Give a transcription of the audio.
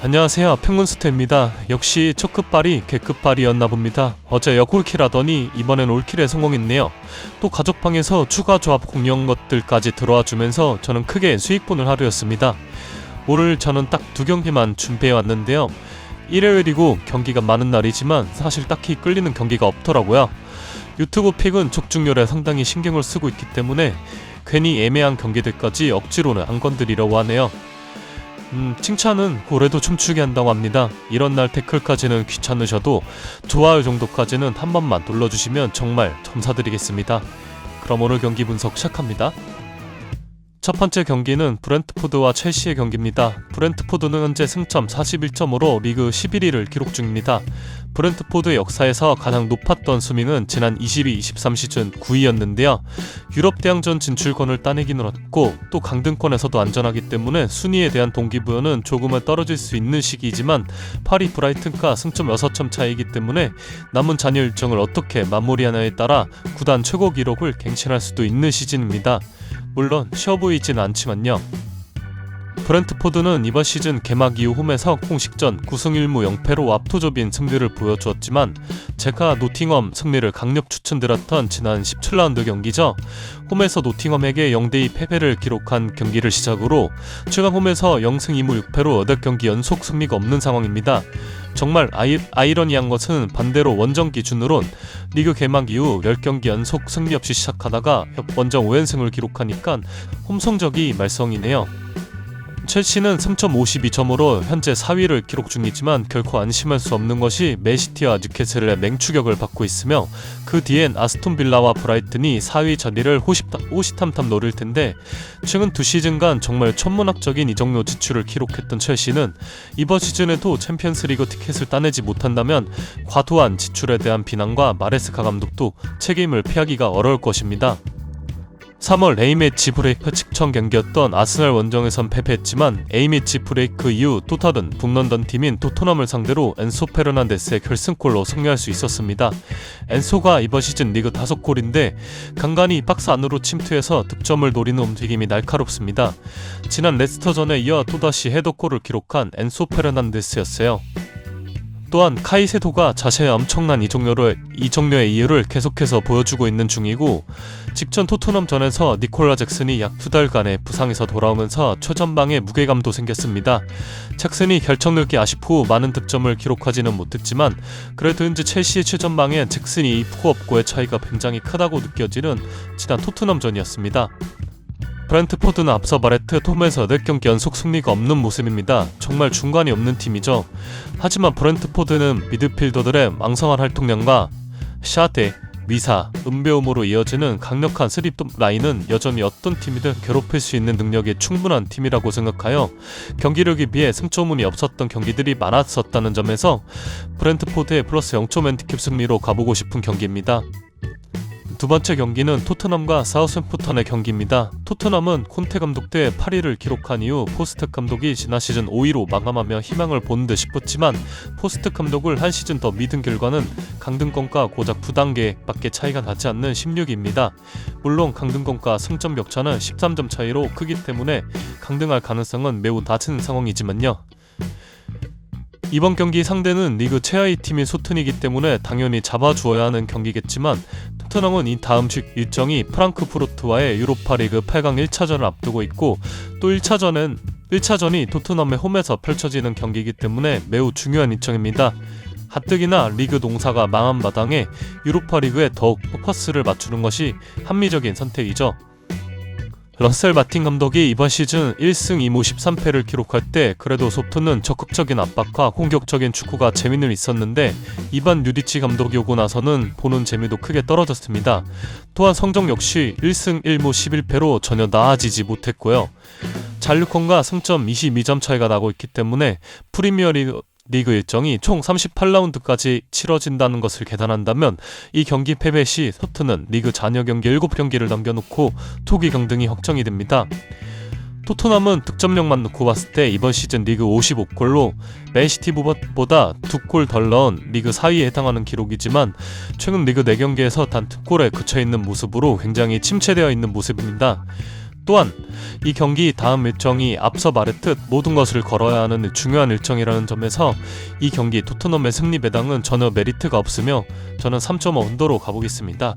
안녕하세요, 평균스테입니다. 역시 첫 끝발이 개끝발이었나 봅니다. 어제 역올킬하더니 이번엔 올킬에 성공했네요. 또 가족방에서 추가 조합 공유한 것들까지 들어와 주면서 저는 크게 수익본을 하루였습니다. 오늘 저는 딱 2경기만 준비해왔는데요. 일요일이고 경기가 많은 날이지만 사실 딱히 끌리는 경기가 없더라고요. 유튜브 픽은 적중률에 상당히 신경을 쓰고 있기 때문에 괜히 애매한 경기들까지 억지로는 안 건드리려고 하네요. 칭찬은 고래도 춤추게 한다고 합니다. 이런 날 태클까지는 귀찮으셔도 좋아요 정도까지는 한 번만 눌러주시면 정말 감사드리겠습니다. 그럼 오늘 경기 분석 시작합니다. 첫 번째 경기는 브렌트포드와 첼시의 경기입니다. 브렌트포드는 현재 승점 41점으로 리그 11위를 기록 중입니다. 브렌트포드의 역사에서 가장 높았던 수명은 지난 22-23 시즌 9위였는데요. 유럽 대항전 진출권을 따내기는 어렵고 또 강등권에서도 안전하기 때문에 순위에 대한 동기부여는 조금은 떨어질 수 있는 시기이지만 파리 브라이튼과 승점 6점 차이기 때문에 남은 잔여 일정을 어떻게 마무리하냐에 따라 구단 최고 기록을 갱신할 수도 있는 시즌입니다. 물론 쉬워 보이진 않지만요. 브렌트포드는 이번 시즌 개막 이후 홈에서 공식전 9승 1무 0패로 압도적인 승리를 보여주었지만 제가 노팅엄 승리를 강력 추천드렸던 지난 17라운드 경기죠. 홈에서 노팅엄에게 0대2 패배를 기록한 경기를 시작으로 최근 홈에서 0승 2무 6패로 8경기 연속 승리가 없는 상황입니다. 정말 아이러니한 것은 반대로 원정 기준으론 리그 개막 이후 10경기 연속 승리 없이 시작하다가 원정 5연승을 기록하니까 홈 성적이 말썽이네요. 첼시는 3.52점으로 현재 4위를 기록 중이지만 결코 안심할 수 없는 것이 맨시티와 뉴캐슬의 맹추격을 받고 있으며 그 뒤엔 아스톤 빌라와 브라이튼이 4위 자리를 호시탐탐 노릴 텐데 최근 2시즌간 정말 천문학적인 이적료 지출을 기록했던 첼시는 이번 시즌에도 챔피언스리그 티켓을 따내지 못한다면 과도한 지출에 대한 비난과 마레스카 감독도 책임을 피하기가 어려울 것입니다. 3월 A매치 브레이크 직전 경기였던 아스날 원정에선 패배했지만 A매치 브레이크 이후 또 다른 북런던 팀인 토트넘을 상대로 엔소 페르난데스의 결승골로 승리할 수 있었습니다. 엔소가 이번 시즌 리그 5골인데 간간히 박스 안으로 침투해서 득점을 노리는 움직임이 날카롭습니다. 지난 레스터전에 이어 또다시 헤더골을 기록한 엔소 페르난데스였어요. 또한 카이세도가 자신의 엄청난 이적료의 이유를 계속해서 보여주고 있는 중이고 직전 토트넘전에서 니콜라 잭슨이 약 2달간의 부상에서 돌아오면서 최전방에 무게감도 생겼습니다. 잭슨이 결정력이 아쉽고 많은 득점을 기록하지는 못했지만 그래도 현재 첼시의 최전방엔 잭슨이 있고 없고의 차이가 굉장히 크다고 느껴지는 지난 토트넘전이었습니다. 브렌트포드는 앞서 말했듯 홈에서 8경기 연속 승리가 없는 모습입니다. 정말 중간이 없는 팀이죠. 하지만 브렌트포드는 미드필더들의 왕성한 활동량과 샤테, 미사, 은배움으로 이어지는 강력한 3톱 라인은 여전히 어떤 팀이든 괴롭힐 수 있는 능력이 충분한 팀이라고 생각하여 경기력에 비해 승점운이 없었던 경기들이 많았었다는 점에서 브렌트포드의 플러스 0점 핸디캡 승리로 가보고 싶은 경기입니다. 두 번째 경기는 토트넘과 사우샘프턴의 경기입니다. 토트넘은 콘테 감독 때 8위를 기록한 이후 포스트 감독이 지난 시즌 5위로 마감하며 희망을 보는 듯 싶었지만 포스트 감독을 한 시즌 더 믿은 결과는 강등권과 고작 2단계밖에 차이가 나지 않는 16위입니다. 물론 강등권과 승점 격차는 13점 차이로 크기 때문에 강등할 가능성은 매우 낮은 상황이지만요. 이번 경기 상대는 리그 최하위 팀인 소튼이기 때문에 당연히 잡아주어야 하는 경기겠지만 토트넘은 이 다음 주 일정이 프랑크푸르트와의 유로파리그 8강 1차전을 앞두고 있고 또 1차전이 토트넘의 홈에서 펼쳐지는 경기이기 때문에 매우 중요한 일정입니다. 가뜩이나 리그 농사가 망한 마당에 유로파리그에 더욱 포커스를 맞추는 것이 합리적인 선택이죠. 러셀 마틴 감독이 이번 시즌 1승 2무 13패를 기록할 때 그래도 소튼은 적극적인 압박과 공격적인 축구가 재미는 있었는데 이반 뉴디치 감독이 오고 나서는 보는 재미도 크게 떨어졌습니다. 또한 성적 역시 1승 1무 11패로 전혀 나아지지 못했고요. 잔류권과 승점 22점 차이가 나고 있기 때문에 프리미어리그 일정이 총 38라운드까지 치러진다는 것을 계산한다면 이 경기 패배 시 소튼은 리그 잔여 경기 7경기를 남겨놓고 투기 강등이 확정이 됩니다. 토트넘은 득점력만 놓고 봤을 때 이번 시즌 리그 55골로 맨시티보다 2골 덜 넣은 리그 4위에 해당하는 기록이지만 최근 리그 4경기에서 단 2골에 그쳐있는 모습으로 굉장히 침체되어 있는 모습입니다. 또한 이 경기 다음 일정이 앞서 말했듯 모든 것을 걸어야 하는 중요한 일정이라는 점에서 이 경기 토트넘의 승리 배당은 전혀 메리트가 없으며 저는 3.5 언더로 가보겠습니다.